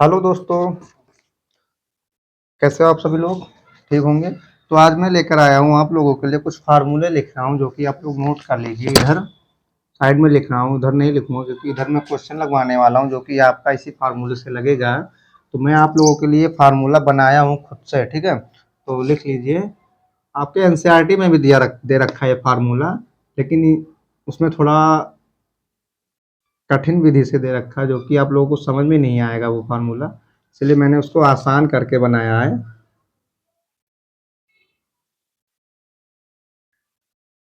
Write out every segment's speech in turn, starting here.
Hello दोस्तों, कैसे हो आप सभी लोग? ठीक होंगे। तो आज मैं लेकर आया हूँ आप लोगों के लिए कुछ फार्मूले लिख रहा हूँ जो कि आप लोग नोट कर लीजिए। इधर साइड में लिख रहा हूँ, उधर नहीं लिखूंगा क्योंकि इधर मैं क्वेश्चन लगवाने वाला हूँ जो कि आपका इसी फार्मूले से लगेगा। तो मैं आप लोगों के लिए फार्मूला बनाया हूँ खुद से, ठीक है। तो लिख लीजिए। आपके एनसीईआरटी में भी दे रखा है ये फार्मूला, लेकिन उसमें थोड़ा कठिन विधि से दे रखा है जो कि आप लोगों को समझ में नहीं आएगा वो फार्मूला, इसलिए मैंने उसको आसान करके बनाया है।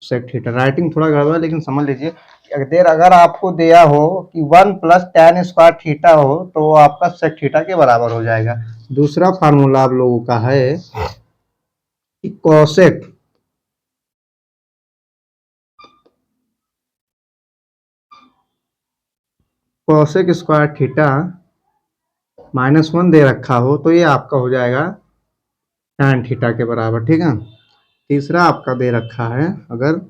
सेक थीटा राइटिंग थोड़ा गड़बड़ है, लेकिन समझ लीजिए कि अगर आपको दिया हो कि 1 + tan² थीटा हो तो वो आपका सेक थीटा के बराबर हो जाएगा। दूसरा फार्मूला आप लोगों का है कि cosec² थीटा -1 दे रखा हो तो ये आपका हो जाएगा tan थीटा के बराबर, ठीक है। तीसरा आपका दे रखा है, अगर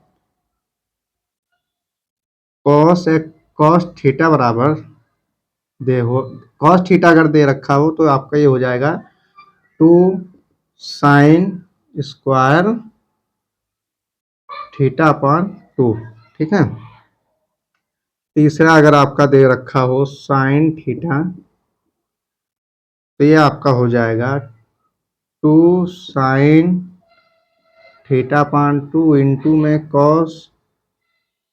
cos थीटा बराबर दे हो cos थीटा अगर दे रखा हो तो आपका ये हो जाएगा 2 sin² थीटा/2, ठीक है। तीसरा अगर आपका दे रखा हो साइन थीटा तो ये आपका हो जाएगा 2 sin थीटा/2 इंटू में cos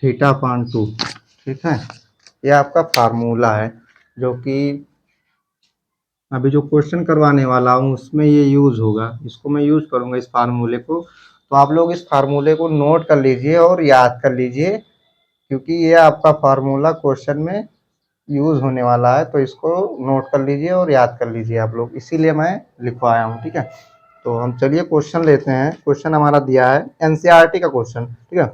थीटा/2, ठीक है। ये आपका फार्मूला है जो कि अभी जो क्वेश्चन करवाने वाला हूँ उसमें ये यूज़ होगा। इसको मैं यूज़ करूँगा इस फार्मूले को। तो आप लोग इस फार्मूले को नोट कर लीजिए और याद कर लीजिए, क्योंकि ये आपका फार्मूला क्वेश्चन में यूज़ होने वाला है। तो इसको नोट कर लीजिए और याद कर लीजिए आप लोग, इसीलिए मैं लिखवाया हूँ, ठीक है। तो हम चलिए क्वेश्चन लेते हैं। क्वेश्चन हमारा दिया है एनसीईआरटी का क्वेश्चन, ठीक है।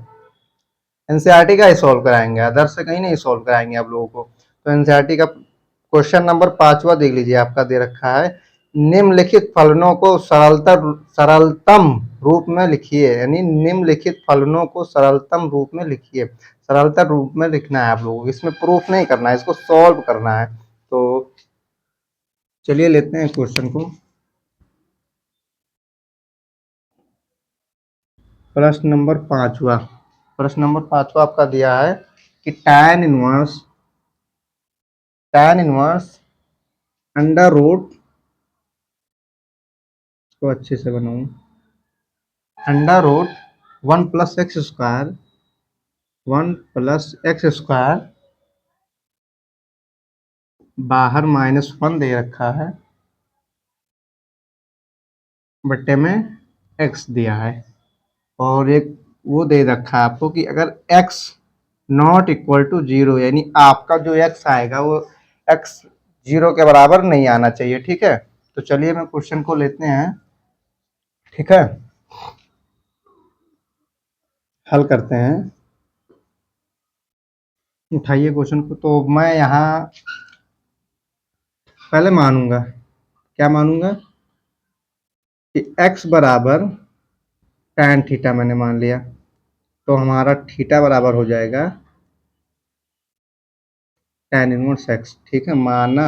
एनसीईआरटी का ही सॉल्व कराएंगे, अदर से कहीं नहीं सॉल्व कराएंगे आप लोगों को। तो एनसीईआरटी का क्वेश्चन नंबर 5वां देख लीजिए, आपका दे रखा है निम्नलिखित फलनों को सरलतम रूप में लिखिए। यानी निम्नलिखित फलनों को सरलतम रूप में लिखिए। सरलतम रूप में लिखना है आप लोगों को, इसमें प्रूफ नहीं करना है, इसको सॉल्व करना है। तो चलिए लेते हैं क्वेश्चन को। प्रश्न नंबर 5वां आपका दिया है कि tan इनवर्स अंडर रूट को अच्छे से बनाऊं, अंडर रूट 1 + x² बाहर -1 दे रखा है, बट्टे में x दिया है। और एक वो दे रखा है आपको कि अगर x नॉट इक्वल टू 0, यानी आपका जो x आएगा वो x 0 के बराबर नहीं आना चाहिए, ठीक है। तो चलिए मैं क्वेश्चन को लेते हैं, ठीक है। हल करते हैं, उठाइए क्वेश्चन को। तो मैं यहाँ पहले मानूंगा, क्या मानूंगा कि x बराबर tan थीटा मैंने मान लिया, तो हमारा थीटा बराबर हो जाएगा tan−1x, ठीक है। माना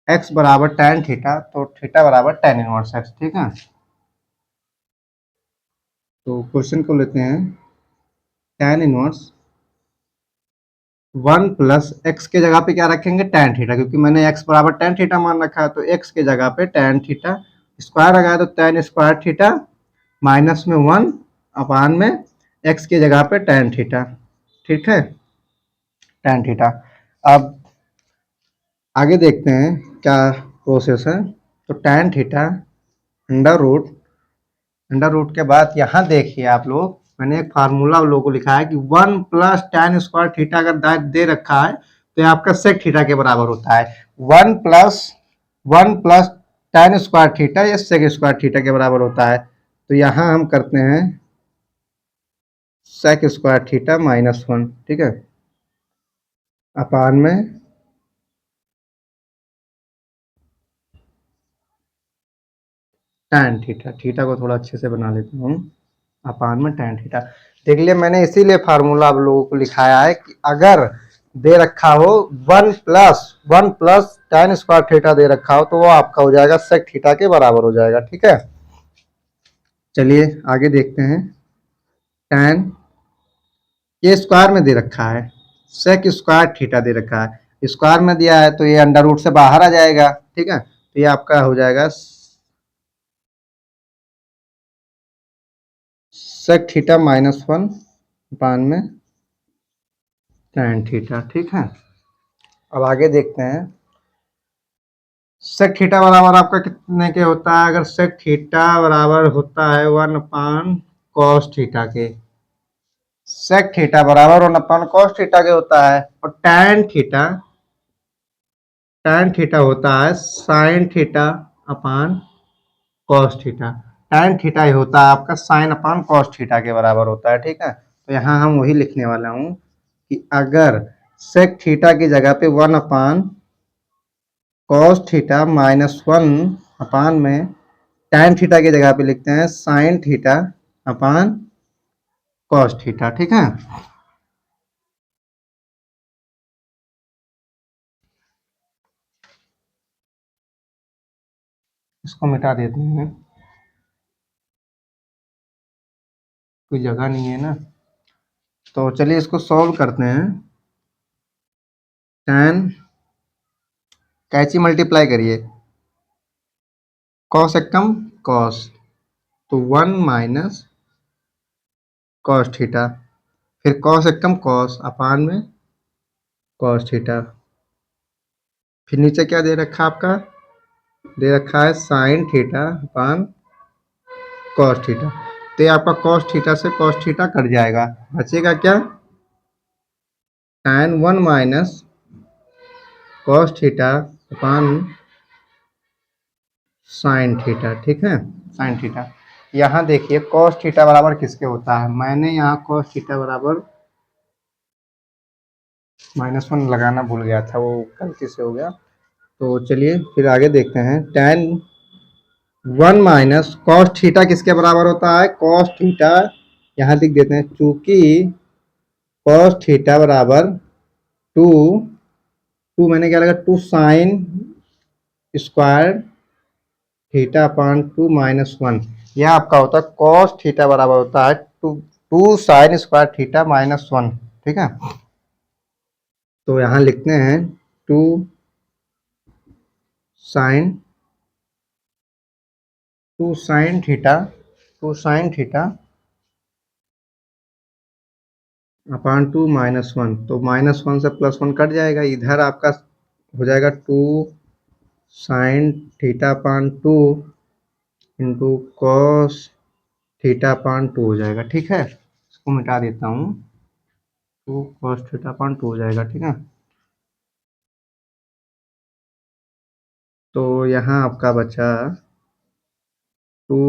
x बराबर tan थीटा तो थीटा बराबर tan−1x, ठीक है। तो क्वेश्चन को लेते हैं। tan−1 1 + x के जगह पे क्या रखेंगे, tan थीटा, क्योंकि मैंने x बराबर tan थीटा मान रखा है। तो x के जगह पे tan थीटा स्क्वायर लगाया तो tan² थीटा -1 अपान में x के जगह पे tan थीटा, ठीक है। tan theta. अब आगे देखते हैं क्या प्रोसेस है। तो tan थीटा अंडर रूट के बाद यहाँ देखिए आप लोग, मैंने एक फार्मूला आप लोगों को लिखा है कि 1 + tan² अगर दे रखा है तो ये आपका सेक थीटा के बराबर होता है। 1 + tan²थीटा ये सेक² थीटा के बराबर होता है। तो यहाँ हम करते हैं सेक² थीटा -1, ठीक है, अपान में tan थीटा। थीटा को थोड़ा अच्छे से बना लेता हूँ, अपान में tan थीटा। देख लिया, मैंने इसीलिए फार्मूला आप लोगों को लिखाया है कि अगर दे रखा हो 1 प्लस tan स्क्वायर थीटा दे रखा हो, तो वो आपका हो जाएगा sec थीटा के बराबर हो जाएगा। ठीक है, चलिए आगे देखते हैं। tan ये स्क्वायर में दे रखा है, sec स्क्वायर थीटा दे रखा है, स्क्वायर में दिया है तो ये अंडर रूट से बाहर आ जाएगा। ठीक है, तो ये आपका हो जाएगा sec थीटा -1 अपान में tan थीटा। ठीक है, अब आगे देखते हैं। sec थीटा बराबर आपका कितने के होता है? अगर sec थीटा बराबर होता है 1 cos थीटा के, sec थीटा बराबर 1 cos थीटा के होता है, और tan थीटा होता है sin theta upon cos theta. tan theta ही होता है आपका sin अपान cos थीटा के बराबर होता है। ठीक है, तो यहाँ हम वही लिखने वाला हूँ कि अगर sec थीटा की जगह पे 1 cos थीटा -1 अपान में tan थीटा की जगह पे लिखते हैं sin theta upon cos theta. ठीक है, इसको मिटा देते हैं, कोई जगह नहीं है ना। तो चलिए इसको सॉल्व करते हैं। tan कैची मल्टीप्लाई करिए, cos एकम cos, तो 1 cos थीटा, फिर cos एकम cos अपान में cos थीटा, फिर नीचे क्या दे रखा है आपका? दे रखा है sin theta upon cos theta. तो ये आपका cos थीटा से cos थीटा कट जाएगा, बचेगा क्या? tan 1 cos theta upon sin theta. ठीक है, sin थीटा। यहाँ देखिए cos थीटा बराबर किसके होता है? मैंने यहाँ cos थीटा बराबर -1 लगाना भूल गया था, वो गलती से हो गया। तो चलिए फिर आगे देखते हैं। tan 1 cos थीटा किसके बराबर होता है? cos थीटा यहाँ लिख देते हैं, चूंकि cos थीटा बराबर 2 मैंने क्या लगा 2 sin स्क्वायर थीटा अपान 2 - 1, यह आपका होता है cos थीटा बराबर होता है 2 sin स्क्वायर थीटा -1। ठीक है, तो यहाँ लिखते हैं 2 sin 2 sin थीटा अपान 2 - 1, तो -1 से +1 कट जाएगा, इधर आपका हो जाएगा 2 sin थीटा अपान 2 इंटू कॉस थीटा अपान 2 हो जाएगा। ठीक है, इसको मिटा देता हूँ, 2 cos थीटा अपान 2 हो जाएगा। ठीक है, तो यहाँ आपका बचा 2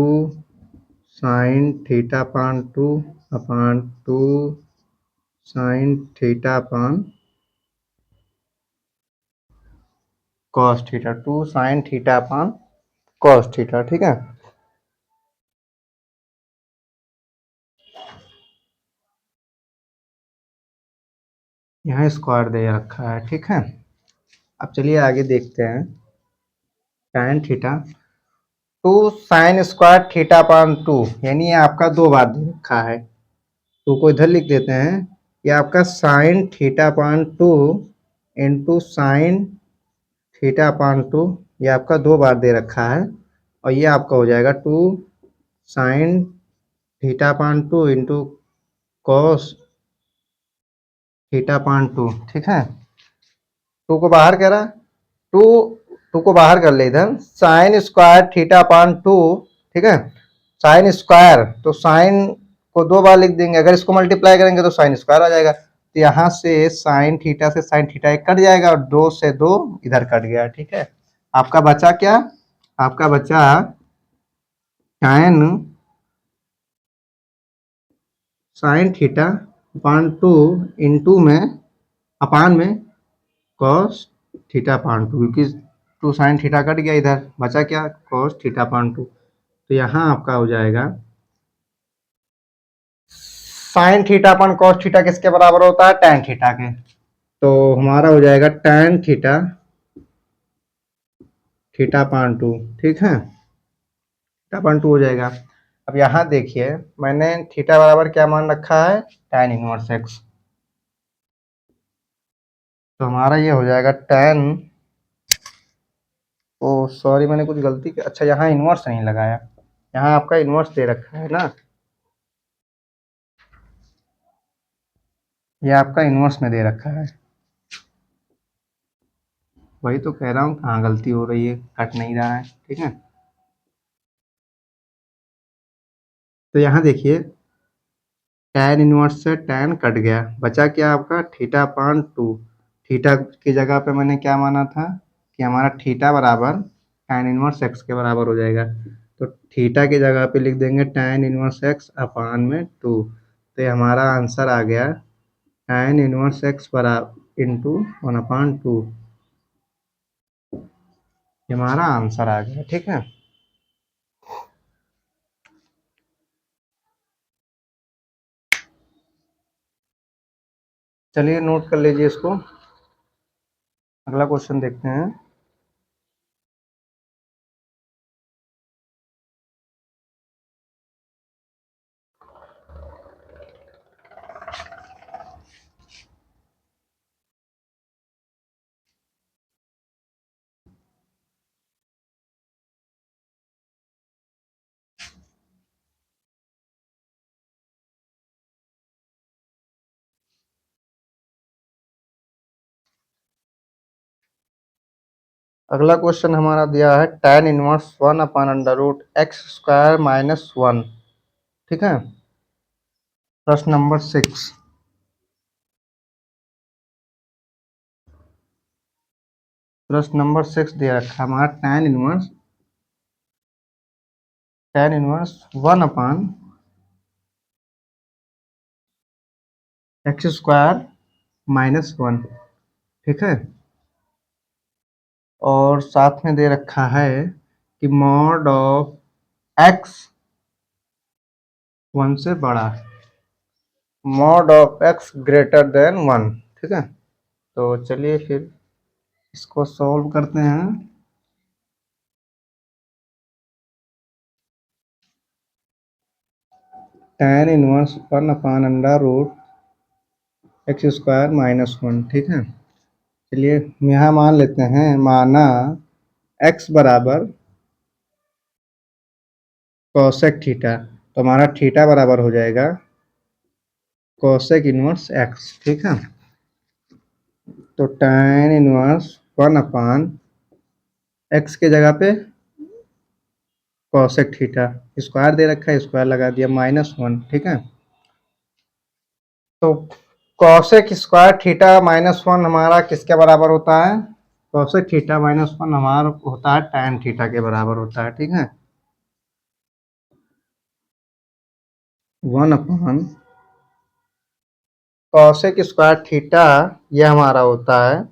sin थीटा अपान 2 अपान 2 sin theta upon cos theta, 2 sin theta upon cos theta. ठीक है, यहाँ स्क्वायर दे रखा है। ठीक है, अब चलिए आगे देखते हैं। tan theta 2 sin square theta upon 2, यानी ये आपका 2 बार दे रखा है, 2 को इधर लिख देते हैं। ये आपका sin थीटा अपान 2 इंटू साइन थीटा अपान 2, ये आपका 2 बार दे रखा है, और ये आपका हो जाएगा 2 sin थीटा अपान 2 इंटू कॉस थीटा अपान 2। ठीक है, 2 को बाहर करा, 2 2 को बाहर कर ले इधर, साइन स्क्वायर थीटा अपान 2। ठीक है, साइन स्क्वायर तो साइन को 2 बार लिख देंगे, अगर इसको मल्टीप्लाई करेंगे तो साइन स्क्वायर आ जाएगा, तो यहाँ से साइन थीटा से साइन थीटा एक कट जाएगा, और 2 से 2 इधर कट गया। ठीक है, आपका बचा क्या? आपका बचा tan sine theta upon 2 into में अपान में कॉस थीटा अपान 2, क्योंकि 2 साइन थीटा कट गया, इधर बचा क्या? Cos theta upon 2। तो यहाँ आपका हो जाएगा साइन थीटा अपन कॉस थीटा किसके बराबर होता है? tan थीटा के। तो हमारा हो जाएगा tan थीटा थीटा अपान 2। ठीक है, थीटा अपान 2 हो जाएगा। अब यहाँ देखिए मैंने थीटा बराबर क्या मान रखा है, tan इनवर्स एक्स। तो हमारा ये हो जाएगा tan, ओ सॉरी मैंने कुछ गलती की, अच्छा यहाँ इनवर्स नहीं लगाया, यहाँ आपका इनवर्स दे रखा है ना, ये आपका इनवर्स में दे रखा है। वही तो कह रहा हूँ कहाँ गलती हो रही है, कट नहीं रहा है। ठीक है, तो यहाँ देखिए tan इनवर्स से tan कट गया, बचा क्या आपका थीटा अपान 2। थीटा की जगह पे मैंने क्या माना था कि हमारा थीटा बराबर tan इनवर्स एक्स के बराबर हो जाएगा। तो थीटा की जगह पे लिख देंगे tan इनवर्स एक्स अपान में 2। तो ये हमारा आंसर आ गया tan इनवर्स एक्स बराबर इंटू 1/2। ये हमारा आंसर आ गया। ठीक है, चलिए नोट कर लीजिए इसको, अगला क्वेश्चन देखते हैं। अगला क्वेश्चन हमारा दिया है tan इनवर्स 1/√x² - 1। ठीक है, प्रश्न नंबर 6। प्रश्न नंबर 6 दे रखा है हमारा tan इनवर्स 1/(x²) - 1। ठीक है, और साथ में दे रखा है कि मॉड ऑफ एक्स 1 से बड़ा है, mod of x greater than 1। ठीक है, तो चलिए फिर इसको सॉल्व करते हैं। tan inverse 1/√x² - 1। ठीक है, चलिए यहाँ मान लेते हैं, माना x बराबर कोसेक थीटा, तो हमारा थीटा बराबर हो जाएगा कोसेक इनवर्स x। ठीक है, तो tan इनवर्स 1/x के जगह पे कोसेक थीटा, स्क्वायर दे रखा है, स्क्वायर लगा दिया -1। ठीक है, तो कोसेक स्क्वायर थीटा -1 हमारा किसके बराबर होता है, कोसेक थीटा -1 हमारा होता है tan थीटा के बराबर होता है। ठीक है, 1/, कोसेक स्क्वायर थीटा ये हमारा होता है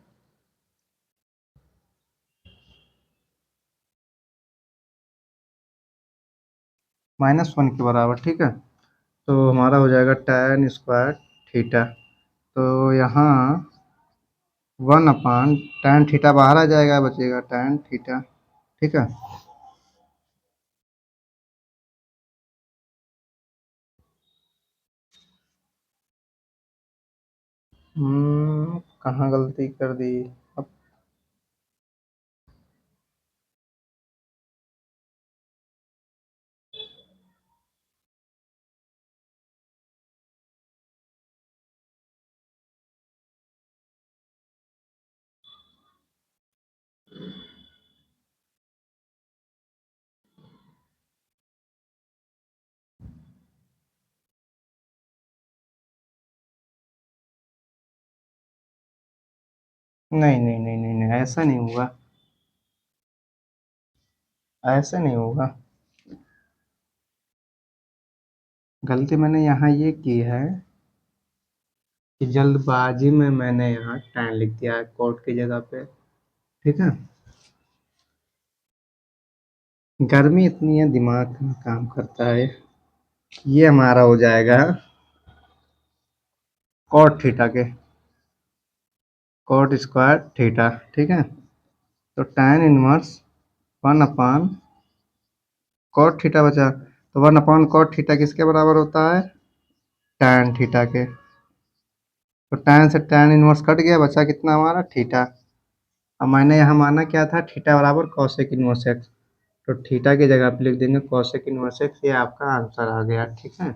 -1 के बराबर। ठीक है, तो हमारा हो जाएगा tan स्क्वायर थीटा, तो यहाँ 1/tan थीटा बाहर आ जाएगा, बचेगा tan थीटा। ठीक है, कहाँ गलती कर दी अब, नहीं नहीं नहीं नहीं नहीं, ऐसा नहीं होगा, ऐसे नहीं होगा। गलती मैंने यहाँ ये की है कि जल्दबाजी में मैंने यहाँ tan लिख दिया है कोट की जगह पे। ठीक है, गर्मी इतनी है दिमाग में काम करता है। ये हमारा हो जाएगा कॉट थीटा के कॉट स्क्वायर थीटा, ठीक है। तो tan इनवर्स 1 अपान कॉट थीटा बचा, तो 1 अपान कॉट थीटा किसके बराबर होता है, tan थीटा के। तो tan से tan इनवर्स कट गया, बचा कितना हमारा थीटा। अब मैंने यहाँ माना क्या था, थीटा बराबर कॉसेक इनवर्स एक्स, तो थीटा की जगह पे लिख देंगे कॉसेक इनवर्स एक्स, ये आपका आंसर आ गया, ठीक है।